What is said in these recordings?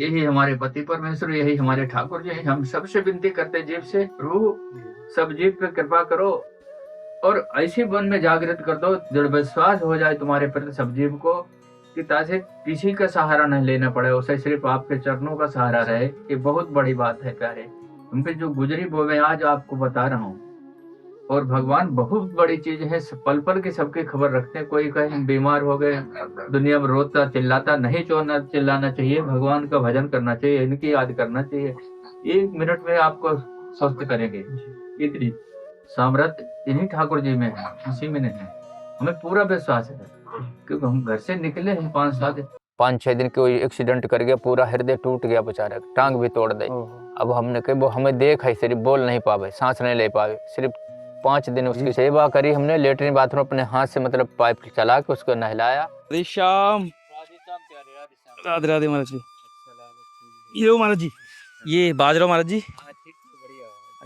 यही हमारे पति परमेश्वर, यही हमारे ठाकुर जी, हम सबसे विनती करते जीव से, प्रभु सब जीव पे कृपा करो और ऐसी मन में जागृत कर दो, दृढ़ विश्वास हो जाए तुम्हारे प्रति सब जीव को, कि ताकि किसी का सहारा नहीं लेना पड़े, उसे सिर्फ आपके चरणों का सहारा रहे। ये बहुत बड़ी बात है प्यारे, हम पे जो गुजरी वो मैं आज आपको बता रहा हूँ। और भगवान बहुत बड़ी चीज है, पल पल की सबकी खबर रखते हैं। कोई कहीं बीमार हो गए, दुनिया में रोता चिल्लाता नहीं, चिल्लाना चाहिए, भगवान का भजन करना चाहिए, इनकी याद करना चाहिए। 1 मिनट में आपको स्वस्थ करेंगे। इतनी सामर्थ्य इन्हीं ठाकुर जी में है, किसी में नहीं है। हमें पूरा विश्वास है, क्योंकि हम घर से निकले हैं 5-6 दिन कोई एक्सीडेंट कर गया, पूरा हृदय टूट गया बेचारा, टांग भी तोड़ दी। अब हमने कहा वो हमें देख है, सिर्फ बोल नहीं पावे, सांस नहीं ले पावे, सिर्फ 5 दिन उसकी सेवा करी हमने। लेटरिन बाथरूम अपने हाथ से मतलब पाइप चला के उसको नहलाया। राधे श्याम, राधे राधे महाराज जी। ये लो महाराज जी, ये बाजरो महाराज जी,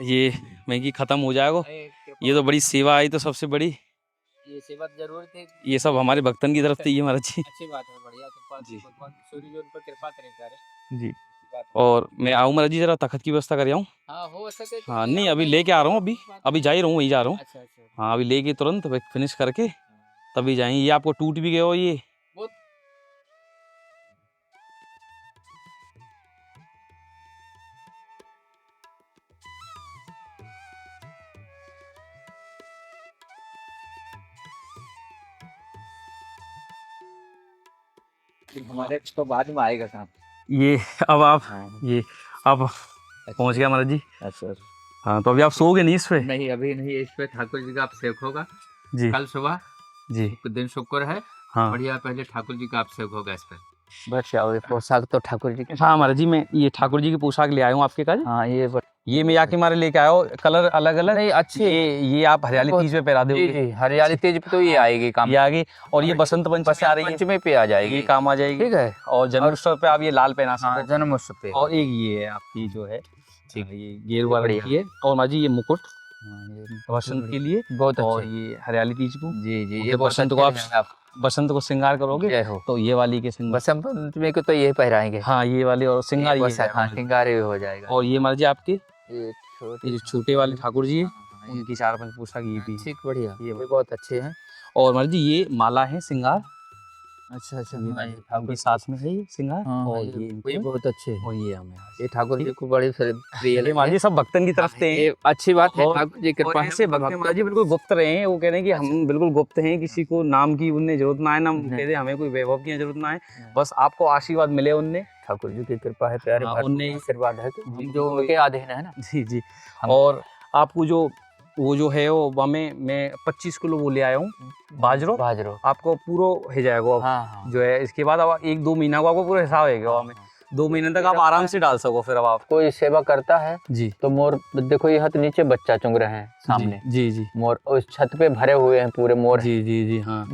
ये मैगी खत्म हो जाएगा। ये तो बड़ी सेवा आई, तो सबसे बड़ी ये सेवा जरूर थी, ये सब हमारे भक्तन की तरफ से, ये महाराज जी अच्छी बात है, बढ़िया जी। भगवान सूर्य जी उन पर कृपा करें प्यारे जी। बात। और मैं आऊँ महाराज जी, जरा तखत की व्यवस्था कर आऊँ। हाँ हो सके तो हाँ ले नहीं, आओ, अभी कोई लेके आ रहा हूँ, कोई बात अभी नहीं। जा ही रहा हूँ, वही जा रहा हूँ। अच्छा अच्छा हाँ अभी लेके तुरंत फिनिश करके तभी जाएंगे। ये आपको टूट भी गए हो ये, वो हमारे तो बाद में आएगा काम। ये अब आप हाँ। ये अब पहुँच गया महाराज जी। अच्छा हाँ तो अभी आप सोओगे नहीं इस पे? नहीं, अभी नहीं, इस पे ठाकुर जी का अभिषेक होगा जी कल सुबह जी। दिन शुक्र है। हाँ बढ़िया, पहले ठाकुर जी का अभिषेक होगा इस पे। बस पोशाक तो ठाकुर जी के। हाँ महाराज जी, मैं ये ठाकुर जी की पोशाक ले आया हूँ आपके कल। हाँ ये मैं जाके मारे लेके आया हूँ, कलर अलग अलग नहीं अच्छी ये आप हरियाली तीज पे पहरा जी दोगे। जी, हरियाली तीज पे तो ये आएगी काम, ये आगे, और ये बसंत पंचमी आ रही है, पंचमी पे आ जाएगी, ये काम आ जाएगी। ठीक है। और जन्मोत्सव पे आप ये लाल पहना हाँ सकते जन्म उत्सव पे। हो। और एक ये है आपकी जो है, ठीक। ये गेरुआ रंग बढ़िया। की है। और माँ जी ये मुकुट हाँ, ये बसंत के लिए, बहुत और अच्छे। ये हरियाली तीज को। जी जी, ये जब बहुत बसंत को अच्छे हैं आप बसंत को श्रृंगार करोगे जय हो। तो ये वाली के श्रृंगार, बसंत पंचमी को तो ये पहराएंगे। हाँ ये वाली, और श्रृंगार ये है। हाँ श्रृंगार भी हो जाएगा। और ये माँ जी आपके ये ये जो छोटे वाले ठाकुर जी है, हाँ, ये उनकी 4-5 पोशाक ये भी है। ठीक, बढ़िया, ये ये बहुत अच्छे हैं। और महाराज जी ये माला है श्रृंगार, अच्छा अच्छा, ये हाँ, ठाकुर साथ में है ये श्रृंगार। हाँ, और ये ये बहुत अच्छे हैं। और ये हमें ये ठाकुर जी को बड़ी प्रिय ये लगे। महाराज जी सब भक्तन की तरफ से हैं। ये अच्छी बात है, और- ठाकुर जी कृपा और है। ऐसे भक्त महाराज जी बिल्कुल गुप्त रहे हैं। वो कह रहे हैं कि हम बिल्कुल गुप्त हैं, किसी को नाम की उन्हें जरूरत ना है, ना कह दे हमें कोई वैभव की जरूरत ना है, बस आपको आशीर्वाद मिले उनने। ठाकुर जी की कृपा है प्यारे, हाँ, भरपूर उनने- आशीर्वाद है कि जी, हम जो उनके अधीन है ना। जी जी। हम- और आपको जो वो जो है वो हमें मैं 25 किलो वो ले आया हूँ बाजरो, आपको पूरा हो जाएगा। हाँ हाँ, जो है इसके बाद अब 1-2 महीना को आपको पूरा हिसाब है हमें, 2 महीने तक आप आराम से डाल सको। फिर अब आप कोई सेवा करता है जी तो मोर देखो, यहाँ तो नीचे बच्चा चुंग रहे हैं सामने, जी जी मोर उस छत पे भरे हुए हैं पूरे मोर। जी जी जी हाँ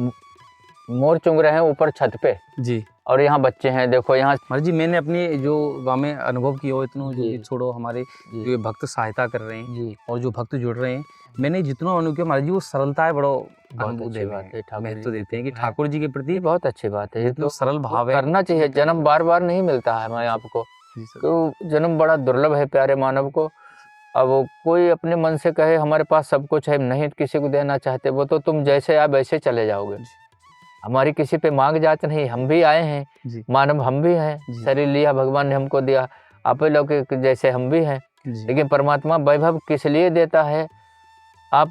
मोर चुंग रहे हैं ऊपर छत पे, जी। और यहाँ बच्चे हैं देखो यहाँ। महाराज जी मैंने अपनी जो गाँव में अनुभव किया हो इतना, जो जी। कि छोड़ो हमारे जी। जो ये भक्त सहायता कर रहे हैं जी, और जो भक्त जुड़ रहे हैं, मैंने जितना अनुभव किया महाराज जी, वो सरलता है, बड़ो बहुत अनुभव अच्छी दे बात है, ठाकुर महत्व जी देते हैं कि ठाकुर जी के प्रति ये बहुत अच्छी बात है। ये इतना तो सरल भाव है। करना चाहिए, जन्म बार बार नहीं मिलता है हमें आपको, जी सर। तो जन्म बड़ा दुर्लभ है प्यारे मानव को। अब कोई अपने मन से कहे हमारे पास सब कुछ है, नहीं किसी को देना चाहते, वो तो तुम जैसे आए वैसे चले जाओगे। हमारी किसी पे मांग जांच नहीं, हम भी आए हैं जी मानव, हम भी हैं, जी। शरीर लिया भगवान ने हमको दिया, आप लोग के जैसे हम भी हैं। जी लेकिन परमात्मा वैभव किस लिए देता है, आप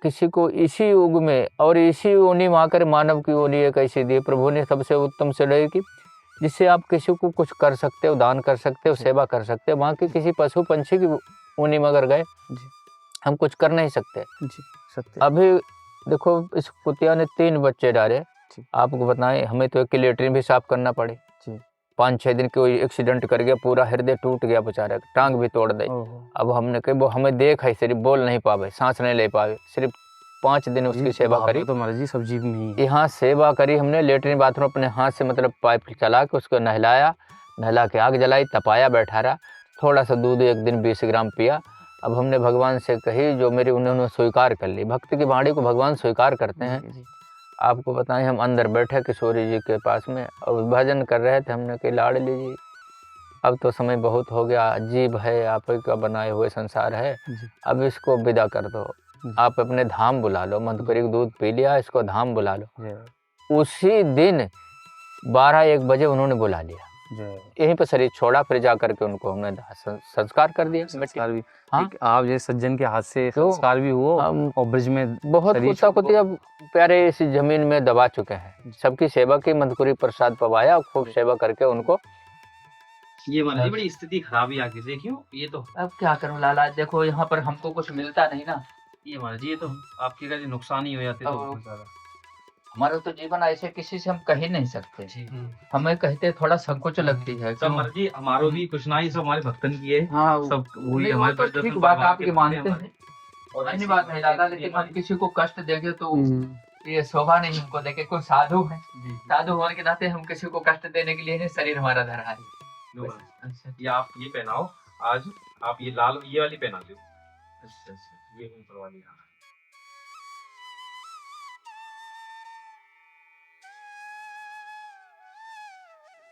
किसी को इसी युग में और इसी योनि में आकर मानव की योनि एक ऐसी दी प्रभु ने सबसे उत्तम से की, जिससे आप किसी को कुछ कर सकते हो, दान कर सकते हो, सेवा कर सकते हो। वहाँ के किसी पशु पंछी की योनि में अगर गए, हम कुछ कर नहीं सकते। जी सत्य। अभी देखो इस कुतिया ने 3 बच्चे डाले, आपको बताएं, हमें तो एक लेटरिन भी साफ करना पड़ी। 5-6 दिन कोई एक्सीडेंट कर गया, पूरा हृदय टूट गया बेचारा, टांग भी तोड़ दी। अब हमने कहा वो हमें देख है, सिर्फ बोल नहीं पावे, सांस नहीं ले पावे, सिर्फ 5 दिन उसकी सेवा करी। तो महाराज जी सब जीव में ही यहाँ सेवा करी हमने, लेटरिन बाथरूम अपने हाथ से मतलब पाइप चला के उसको नहलाया, नहला के आग जलाई, तपाया, बैठा रहा, थोड़ा सा दूध एक दिन 20 ग्राम पिया। अब हमने भगवान से कही जो मेरी, उन्होंने स्वीकार कर ली। भक्त की वाणी को भगवान स्वीकार करते हैं। आपको बताएं, हम अंदर बैठे किशोरी जी के पास में और भजन कर रहे थे, हमने कही लाडली जी अब तो समय बहुत हो गया, अजीब है, आप ही का बनाए हुए संसार है, जी। अब इसको विदा कर दो, जी। आप अपने धाम बुला लो, मधुकरी का दूध पी लिया, इसको धाम बुला लो। जय उसी दिन 12-1 बजे उन्होंने बुला लिया, जय यहीं पर शरीर छोड़ा, फिर जा करके उनको हमने संस्कार कर दिया। संस्कार भी हाँ। एक आप जैसे सज्जन के हाथ से तो संस्कार भी हुआ हम और ब्रिज में बहुत शरीर कुत्ता कुत्ती अब प्यारे इस जमीन में दबा चुके हैं, सबकी सेवा की, मधुकरी प्रसाद पवाया, खूब सेवा करके उनको। ये महाराज जी बड़ी स्थिति खराब ही आगे से क्यों, ये तो अब क्या करूं लाला, देखो यहाँ पर हमको कुछ मिलता नहीं ना, ये महाराज जी ये तो आपके का नुकसान ही हो जाते तो अब बहुत ज्यादा। हमारा तो जीवन ऐसे किसी से हम कह ही नहीं सकते, जी हमें कहते थोड़ा संकोच लगती है। सब महाराज जी हमारो भी कुछ ना ही सब हमारे भक्तन की है। हाँ, सब वही नहीं, हमारे वो तो दर्शन ठीक बात भगवान आपकी के मानते भक्त हैं, और अच्छी ऐसी बात है दादा, स्थिति लेकिन हमारी- हम किसी को कष्ट देंगे तो ये शोभा नहीं हमको देखे। कोई साधु है, जी साधु होने के नाते हम किसी को कष्ट देने के लिए नहीं शरीर हमारा धरा है। लो महाराज, अच्छा ये आप ये पहनाओ आज, आप ये लाल ये वाली पहना लो। अच्छा अच्छा। ये ऊपर वाली हाँ।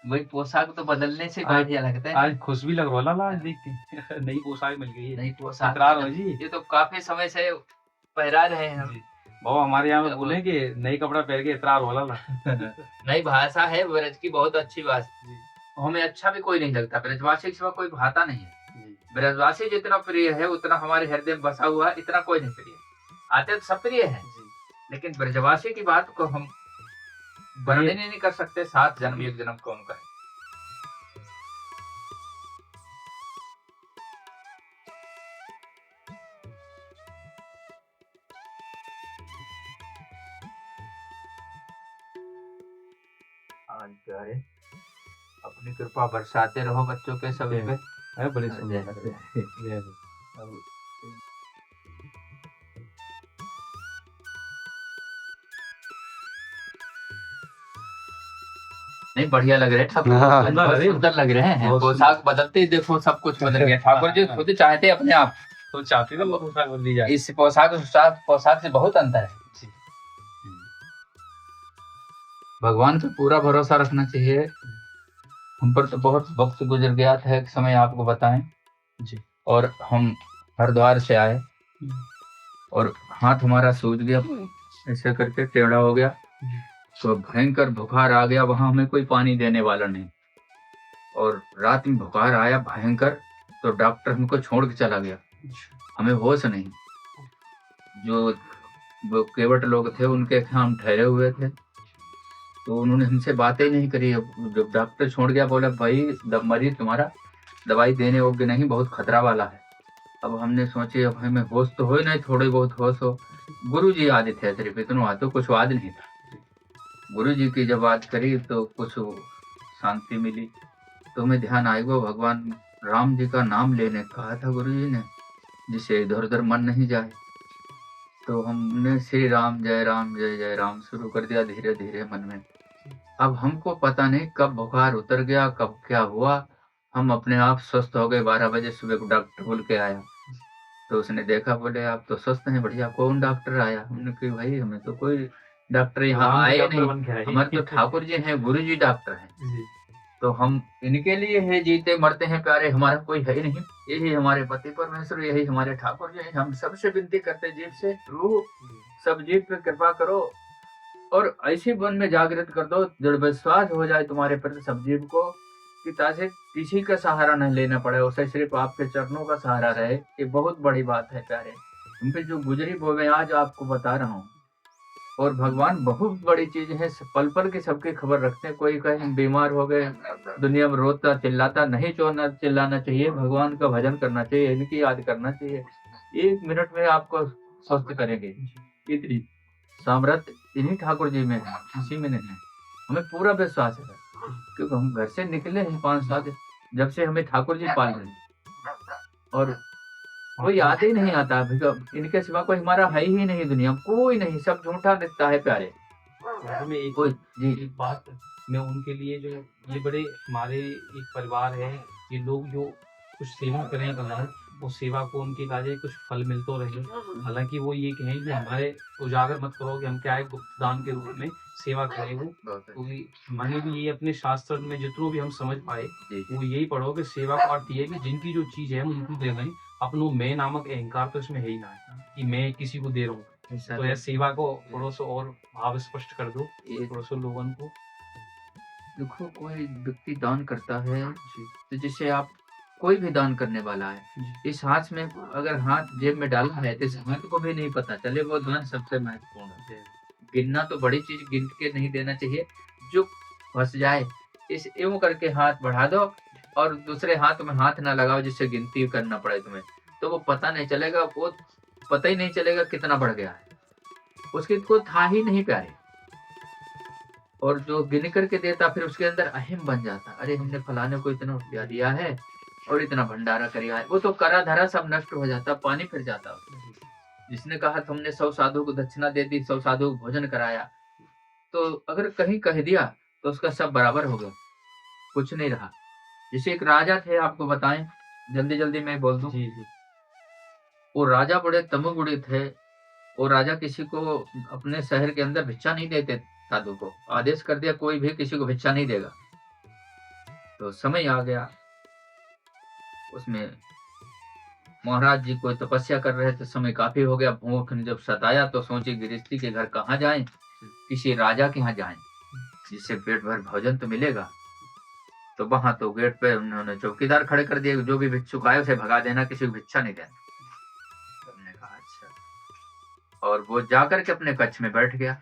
वही पोशाक तो बदलने से आज- बढ़िया लगता है। आज खुश भी लग रहा है आज देख के नई पोशाक मिल गई है। नहीं पोशाक तकरार हो जी। ये तो काफी समय से पहरा रहे हैं हम। जी बाबा हमारे यहाँ में बोले कि नई कपड़ा पहन के इतरार होला ला। नई भाषा है ब्रज की, बहुत अच्छी बात। जी हमें अच्छा भी कोई नहीं लगता, ब्रजवासी के सिवा कोई भाता नहीं है। जी ब्रजवासी जितना प्रिय है उतना हमारे हृदय में बसा हुआ है, इतना कोई नहीं प्रिय। आते तो सब प्रिय है, जी लेकिन ब्रजवासी की बात को हम वर्णन ही नहीं कर सकते। 7 जन्म 1 जन्म कौन करे। आज क्या है, अपनी कृपा बरसाते रहो बच्चों के सभी पे। है बड़े जय सुंदर जय। जय अब नहीं बढ़िया लग रहे हैं ठाकुर, हाँ, आज बहुत सुंदर लग रहे हैं। बहुत पोशाक बदलते ही देखो सब कुछ बदल गया। ठाकुर जी खुद चाहते अपने आप, तो चाहते थे वो पोशाक बदली जाए। इस पोशाक से बहुत अंतर है। जी भगवान पे पूरा भरोसा रखना चाहिए। हम पर तो बहुत वक्त गुजर गया था, एक समय आपको बताएं जी और हम हरिद्वार से आए और हाथ हमारा सूज गया, ऐसे करके टेढ़ा हो गया, तो भयंकर बुखार आ गया। वहां हमें कोई पानी देने वाला नहीं, और रात में बुखार आया भयंकर, तो डॉक्टर हमको छोड़ के चला गया, हमें होश नहीं। जो वो केवट लोग थे उनके यहाँ हम ठहरे हुए थे, तो उन्होंने हमसे बातें ही नहीं करी। जब डॉक्टर छोड़ गया, बोला भाई मरीज तुम्हारा दवाई देने योग्य नहीं, बहुत खतरा वाला है। अब हमने सोचे अब हमें होश तो हो ही नहीं, थोड़े बहुत होश हो। गुरु जी याद थे सिर्फ, इतना तो कुछ याद नहीं था। गुरु जी की जब बात करी तो कुछ शांति मिली, तो हमें ध्यान आएगा भगवान राम जी का नाम लेने कहा था गुरु जी ने, जिससे इधर उधर मन नहीं जाए। तो हमने श्री राम जय जय राम शुरू कर दिया धीरे धीरे मन में। अब हमको पता नहीं कब बुखार उतर गया, कब क्या हुआ, हम अपने आप स्वस्थ हो गए। 12 बजे सुबह को डॉक्टर बोल के आया, तो उसने देखा, बोले आप तो स्वस्थ हैं, बढ़िया। कौन डॉक्टर आया? हमने कहा भाई हमें तो कोई डॉक्टर यहाँ आए नहीं, हमारे तो ठाकुर जी हैं, गुरु जी डॉक्टर हैं, तो हम इनके लिए है, जीते मरते हैं प्यारे, हमारा कोई है ही नहीं। यही हमारे पति परमेश्वर, यही हमारे ठाकुर जी हैं। हम सबसे विनती करते जीव से, प्रभु सब जीव पे कृपा करो और ऐसी मन में जागृत कर दो, दृढ़ विश्वास हो जाए तुम्हारे प्रति सब जीव को, कि ताकि किसी का सहारा नहीं लेना पड़े, उसे सिर्फ आपके चरणों का सहारा रहे। ये बहुत बड़ी बात है प्यारे, हम पे जो गुजरी वो मैं आज आपको बता रहा हूँ। और भगवान बहुत बड़ी चीज है, पल पल की सबकी खबर रखते हैं। कोई कहे हम बीमार हो गए, दुनिया में रोता चिल्लाता नहीं, चिल्लाना चाहिए, भगवान का भजन करना चाहिए, इनकी याद करना चाहिए। 1 मिनट में आपको स्वस्थ करेंगे। इतनी सामर्थ्य इन्हीं ठाकुर जी में है, किसी में नहीं है। हमें पूरा विश्वास है, क्योंकि हम घर से निकले हैं 5 साल, जब से हमें ठाकुर जी पाल रहे हैं, और कोई याद ही नहीं आता। इनके सिवा कोई हमारा है ही नहीं दुनिया में, कोई नहीं, सब झूठा दिखता है प्यारे। में एक कोई जी एक बात मैं उनके लिए जो ये बड़े हमारे एक परिवार है, ये लोग जो कुछ सेवा करें भगवान, वो सेवा को उनके काजे कुछ फल मिलते रहे। हालांकि वो ये कहें कि हमारे उजागर मत करो कि हम क्या है गुप्त दान के रूप में सेवा करें। वो क्योंकि मैंने भी ये अपने शास्त्र में जितनों भी हम समझ पाए वो यही पढ़ो कि सेवा का अर्थ ये है कि जिनकी जो चीज है उनको दे दें। अपनो मैं नामक अहंकार तो इसमें है ही ना कि मैं किसी को दे रहा हूँ। तो यह सेवा को थोड़ा सा और भाव स्पष्ट कर दो थोड़ा सा लोगों को। देखो, कोई व्यक्ति दान करता है तो जैसे आप कोई भी दान करने वाला है, इस हाथ में अगर हाथ जेब में डाला है तो इस हाथ को भी नहीं पता चले वो दान सबसे महत्वपूर्ण है। गिनना तो बड़ी चीज गिन के नहीं देना चाहिए, जो फंस जाए इस यूं करके हाथ बढ़ा दो और दूसरे हाथ में हाथ ना लगाओ जिससे गिनती करना पड़े तुम्हें, तो वो पता नहीं चलेगा, वो पता ही नहीं चलेगा कितना बढ़ गया है, उसके को था ही नहीं प्यारे। और जो गिन करके देता फिर उसके अंदर अहम बन जाता, अरे हमने फलाने को इतना रुपया दिया है और इतना भंडारा करिया है, वो तो करा धरा सब नष्ट हो जाता, पानी फिर जाता। जिसने कहा तुमने 100 साधु को दक्षिणा दे दी, 100 साधु को भोजन कराया, तो अगर कहीं कह दिया तो उसका सब बराबर हो गया, कुछ नहीं रहा। जैसे एक राजा थे, आपको बताएं जल्दी जल्दी मैं बोल दूं। वो राजा बड़े तमोगुणी थे। वो राजा किसी को अपने शहर के अंदर भिक्षा नहीं देते, साधु को आदेश कर दिया कोई भी किसी को भिक्षा नहीं देगा। तो समय आ गया, उसमें महाराज जी कोई तपस्या कर रहे थे, समय काफी हो गया, भूख ने जब सताया तो सोचे गृहस्थी के घर कहाँ जाएं, किसी राजा के यहाँ जाएं जिससे पेट भर भोजन तो मिलेगा। तो वहां तो गेट पे उन्होंने चौकीदार खड़े कर दिए, जो भी भिक्षुक आए उसे भगा देना, किसी को भिक्षा नहीं देना। हमने कहा अच्छा, और वो जाकर के अपने कक्ष में बैठ गया।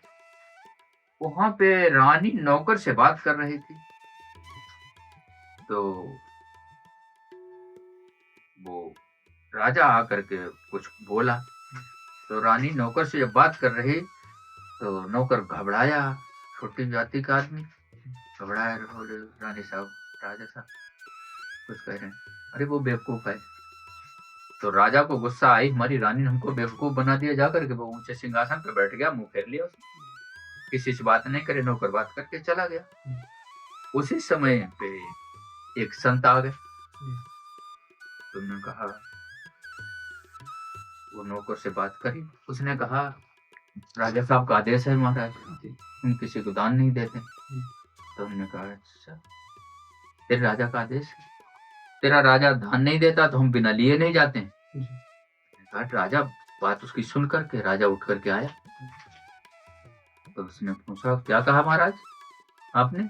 वहां पे रानी नौकर से बात कर रही थी, तो वो राजा आकर के कुछ बोला, तो रानी नौकर से जब बात कर रही तो नौकर घबराया, छोटी जाति का आदमी घबराया, रानी साहब राजा साहब कुछ कह रहे हैं, अरे वो बेवकूफ है। तो राजा को गुस्सा आई, हमारी रानी ने हमको बेवकूफ बना दिया, जाकर के वो ऊंचे सिंहासन पे बैठ गया, मुंह फेर लिया उसने, किसी से बात नहीं करे, नौकर बात करके चला गया। उसी समय पे एक संत आ गए, तुमने कहा, वो नौकर से बात करी, उसने कहा राजा साहब का आदेश है महाराज, हम किसी को दान नहीं देते। तो हमने कहा अच्छा, तेरे राजा का आदेश है, तेरा राजा दान नहीं देता तो हम बिना लिए नहीं जाते। कहा राजा, बात उसकी सुन करके राजा उठ करके आया, तो उसने पूछा क्या कहा महाराज आपने,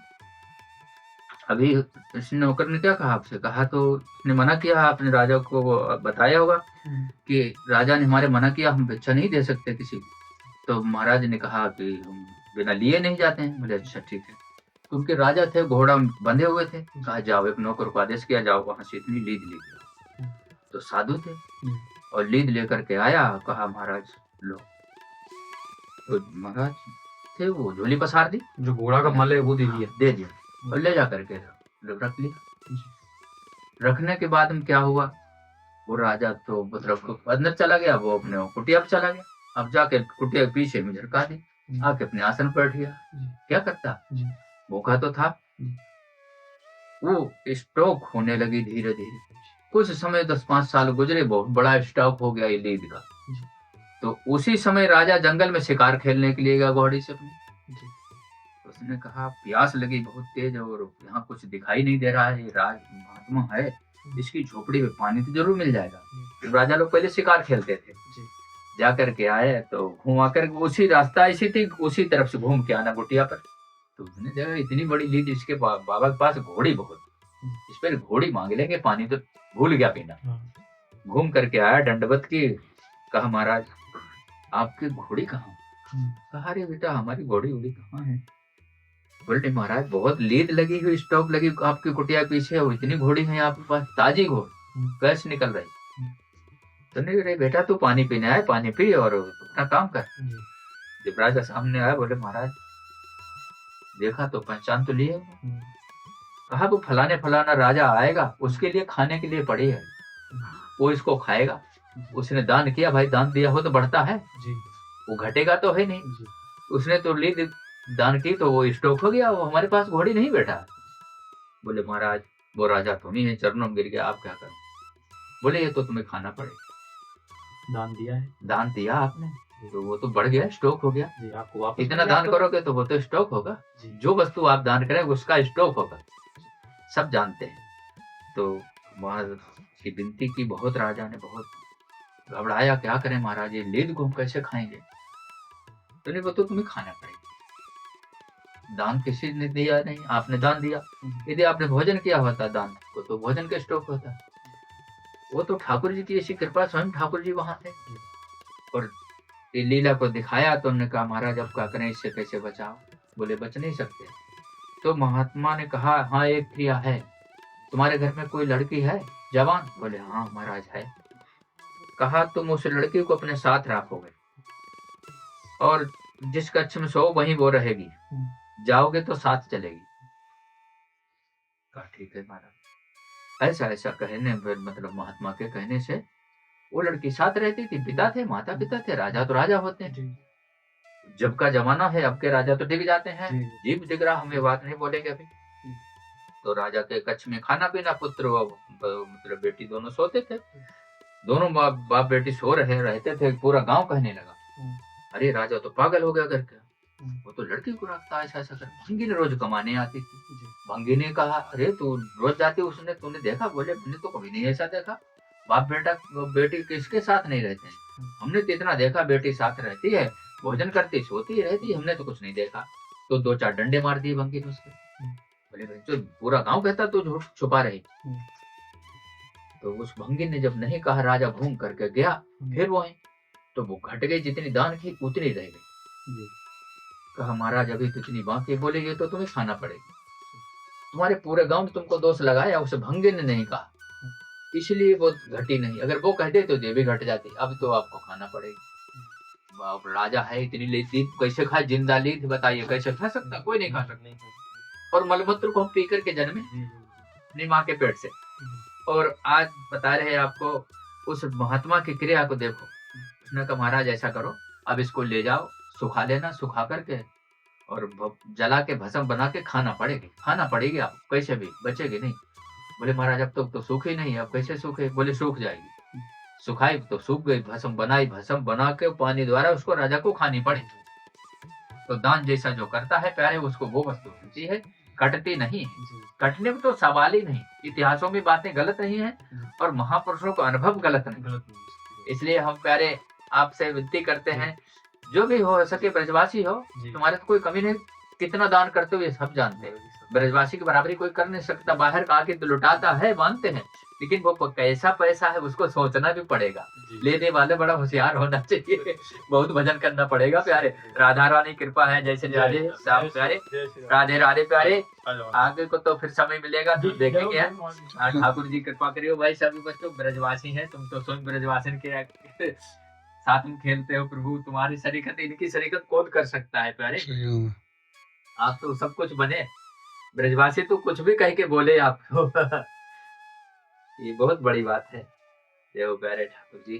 अभी इस नौकर ने क्या कहा आपसे, कहा तो उसने मना किया, आपने राजा को बताया होगा कि राजा ने हमारे मना किया, हम भिक्षा नहीं दे सकते किसी को। तो महाराज ने कहा कि हम बिना लिए नहीं जाते हैं। बोले अच्छा ठीक है। तो उनके राजा थे, घोड़ा बंधे हुए थे, कहा जाओ, एक नौकर को आदेश किया, जाओ वहां से इतनी लीद लेके आओ। तो साधु थे और लीद लेकर के आया, कहा महाराज लो। तो महाराज थे, वो झोली पसार दी, जो घोड़ा का मल है वो दे दिया और ले जा करके रख लिया। रखने के बाद में क्या हुआ, वो राजा तो मतलब अंदर चला गया, वो अपने कुटिया पे चला गया। अब जाके कुटिया के पीछे में झरका दी, आके अपने आसन पर बैठ गया। क्या करता, भूखा तो था। वो स्टॉक होने लगी धीरे धीरे, कुछ समय 10-5 साल गुजरे, बहुत बड़ा स्टॉक हो गया ये लीद का। तो उसी समय राजा जंगल में शिकार खेलने के लिए गया घोड़ी से अपने। उसने कहा प्यास लगी बहुत तेज और यहाँ कुछ दिखाई नहीं दे रहा है, ये राज महात्मा है, इसकी झोपड़ी में पानी तो जरूर मिल जाएगा। तो राजा लोग पहले शिकार खेलते थे, जा करके आए तो घुमा कर उसी रास्ता ऐसी थी, उसी तरफ से घूम के आना कुटिया पर। तो उसने देखा इतनी बड़ी लीद, इसके बाबा के पास घोड़ी बहुत, इस पर घोड़ी मांग लेंगे, पानी तो भूल गया पीना। घूम करके आया दंडवत की, कहा महाराज आपकी घोड़ी कहाँ? कहा अरे बेटा हमारी घोड़ी उड़ी कहाँ है? बोले महाराज बहुत लीद लगी हुई, स्टॉक लगी आपकी कुटिया पीछे, और इतनी घोड़ी है आपके पास, ताजी घोड़ी कैसे निकल रही? तो नहीं रही बेटा, तू पानी पीने आए, पानी पी और अपना काम कर। जब राजा सामने आया, बोले महाराज देखा तो पहचान तो लिए। कहा वो फलाने फलाना राजा आएगा, उसके लिए खाने के लिए पड़ी है, वो इसको खाएगा। उसने दान किया, भाई दान दिया हो तो बढ़ता है, वो घटेगा तो है नहीं। उसने तो लीद दान की तो वो स्टॉक हो गया, वो हमारे पास घोड़ी नहीं बैठा। बोले महाराज वो राजा तुम ही है, चरणों में गिर गया, आप क्या करो? बोले ये तो तुम्हें खाना पड़ेगा। दान दिया है दान दिया आपने तो वो तो बढ़ गया, स्टॉक हो गया। जी, आपको वापस इतना मिलेगा दान तो- करोगे तो वो तो स्टॉक होगा। जी जो वस्तु आप दान करें उसका स्टॉक होगा, सब जानते हैं। तो महाराज की विनती की बहुत, राजा ने बहुत घबराया, क्या करें महाराज, ये लीद को हम कैसे खाएंगे। तो नहीं, वो तो तुम्हें खाना पड़ेगा। दान किसी ने दिया नहीं, आपने दान दिया। यदि आपने भोजन किया होता दान को तो भोजन का स्टॉक होता। वो तो ठाकुर जी की ऐसी कृपा, स्वयं ठाकुर जी वहां थे और ये लीला को दिखाया। तो उन्होंने कहा महाराज अब क्या करें, इससे कैसे बचाओ। बोले बच नहीं सकते। तो महात्मा ने कहा हाँ एक क्रिया है, तुम्हारे घर में कोई लड़की है जवान। बोले हाँ महाराज है। कहा तुम उस लड़की को अपने साथ रखोगे और जिस कक्ष में सो वहीं वो रहेगी, जाओगे तो साथ चलेगी। कहा ठीक है महाराज। ऐसा ऐसा कहने मतलब महात्मा के कहने से वो लड़की साथ रहती थी। पिता थे, माता पिता थे, राजा तो राजा होते हैं। जब का जमाना है, अब के राजा तो डिग जाते हैं। जीव डिग रहा, हम ये बात नहीं बोलेंगे अभी। तो राजा के कच्छ में खाना पीना, पुत्र व मतलब बेटी दोनों सोते थे। दोनों बाप बेटी सो रहते थे। पूरा गांव कहने लगा अरे राजा तो पागल हो गया करके, वो तो लड़की को रखता है ऐसा ऐसा कर। भंगी ने रोज कमाने आती थी। भंगी ने कहा अरे तू रोज जाती, उसने तूने देखा? बोले मैंने तो कभी नहीं ऐसा देखा। बाप बेटा बेटी किसके साथ नहीं रहते हैं, हमने तो इतना देखा बेटी साथ रहती है, भोजन करती सोती रहती, हमने तो कुछ नहीं देखा। तो 2-4 डंडे मार दिए भंगी ने उसके। बोले भाई जो पूरा गांव कहता तू झूठ छुपा रही। तो उस भंगी ने जब नहीं कहा, राजा घूम करके गया फिर वहीं। तो वो घट गई, जितनी दान की उतनी रह गई। कहा महाराज अभी तो इतनी बाकी। बोले ये तो तुम्हें खाना पड़ेगी, तुम्हारे पूरे गांव में तुमको दोष लगाया, उसे भंगे ने नहीं कहा इसलिए वो घटी नहीं। अगर वो कहते तो ये भी घट जाती। अब तो आपको खाना पड़ेगी। अब राजा है, इतनी लीद कैसे खाए? जिंदा लीद बताइए कैसे खा सकता? कोई नहीं खा सकता। और मलमूत्र को हम पी करके जन्मे अपनी माँ के पेट से। और आज बता रहे आपको उस महात्मा की क्रिया को देखो। उसने कहा महाराज ऐसा करो, अब इसको ले जाओ, सुखा लेना, सुखा करके और जला के भस्म बना के खाना पड़ेगी आप, कैसे भी बचेगी नहीं। बोले महाराज अब तो सूखी नहीं है, अब कैसे सूखे? बोले सूख जाएगी। सुखाई तो सूख गई, भस्म बनाई, भस्म बना के पानी द्वारा उसको राजा को खानी पड़ी। तो दान जैसा जो करता है प्यारे, उसको वो वस्तु मिलती है, कटती नहीं है। कटने में तो सवाल ही नहीं। इतिहासों में बातें गलत नहीं है और महापुरुषों का अनुभव गलत नहीं। इसलिए हम प्यारे आपसे विनती करते हैं, जो भी हो सके ब्रजवासी हो, तुम्हारे तो कोई कमी नहीं, कितना दान करते हो ये सब जानते हैं। ब्रजवासी की बराबरी कोई कर नहीं सकता। बाहर का आके तो लुटाता है, मानते हैं, लेकिन वो कैसा पैसा है उसको सोचना भी पड़ेगा। लेने वाले बड़ा होशियार होना चाहिए, बहुत भजन करना पड़ेगा प्यारे। राधा रानी कृपा है, जैसे राधे श्याम प्यारे, राधे राधे प्यारे। आगे को तो फिर समय मिलेगा तो देखेंगे। ठाकुर जी कृपा करियो भाई। सभी बच्चों ब्रजवासी हैं, तुम तो स्वयं ब्रजवासी के साथ में खेलते हो। प्रभु तुम्हारी शरीकत, इनकी शरीकत कौन कर सकता है प्यारे? आप तो सब कुछ बने, ब्रजवासी तो कुछ भी कह के बोले आपको। ये बहुत बड़ी बात है। देव प्यारे ठाकुर जी।